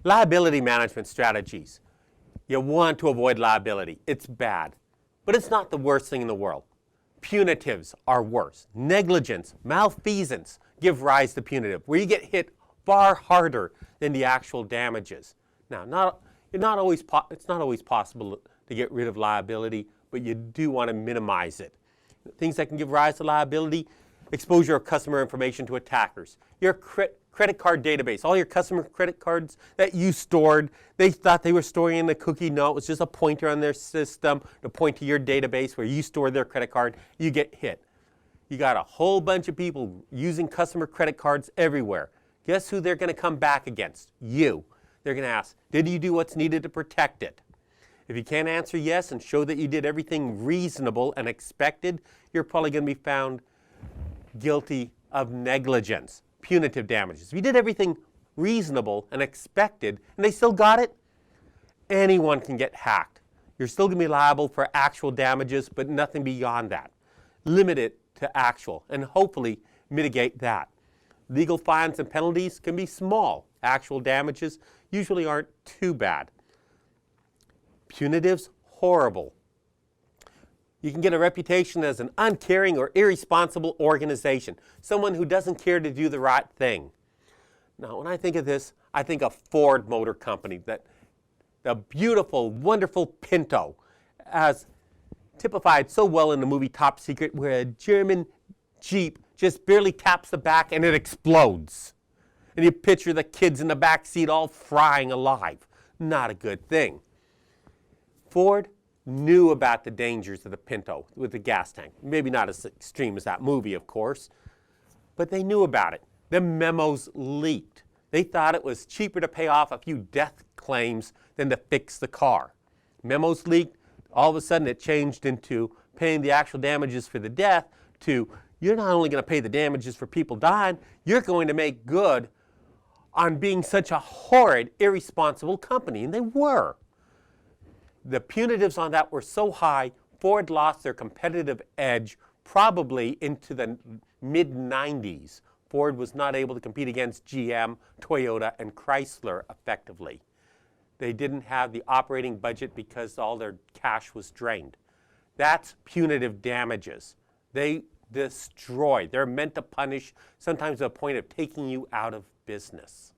Liability management strategies. You want to avoid liability. It's bad, but it's not the worst thing in the world. Punitives are worse. Negligence, malfeasance give rise to punitive, where you get hit far harder than the actual damages. Now, it's not always possible to get rid of liability, but you do want to minimize it. Things that can give rise to liability: exposure of customer information to attackers, your credit card database, all your customer credit cards that you stored. They thought they were storing in the cookie. No, it was just a pointer on their system to point to your database where you store their credit card. You get hit. You got a whole bunch of people using customer credit cards everywhere. Guess who they're going to come back against? You. They're going to ask, did you do what's needed to protect it? If you can't answer yes and show that you did everything reasonable and expected, you're probably going to be found guilty of negligence, punitive damages. If you did everything reasonable and expected and they still got it, anyone can get hacked. You're still going to be liable for actual damages, but nothing beyond that. Limit it to actual and hopefully mitigate that. Legal fines and penalties can be small. Actual damages usually aren't too bad. Punitives, horrible. You can get a reputation as an uncaring or irresponsible organization, someone who doesn't care to do the right thing. Now, when I think of this, I think of Ford Motor Company, that the beautiful, wonderful Pinto, as typified so well in the movie Top Secret, where a German Jeep just barely taps the back and it explodes. And you picture the kids in the back seat all frying alive. Not a good thing. Ford knew about the dangers of the Pinto with the gas tank. Maybe not as extreme as that movie, of course, but they knew about it. The memos leaked. They thought it was cheaper to pay off a few death claims than to fix the car. Memos leaked. All of a sudden it changed into paying the actual damages for the death to, you're not only going to pay the damages for people dying, you're going to make good on being such a horrid, irresponsible company. And they were. The punitives on that were so high, Ford lost their competitive edge probably into the mid-90s. Ford was not able to compete against GM, Toyota, and Chrysler effectively. They didn't have the operating budget because all their cash was drained. That's punitive damages. They destroy. They're meant to punish, sometimes to the point of taking you out of business.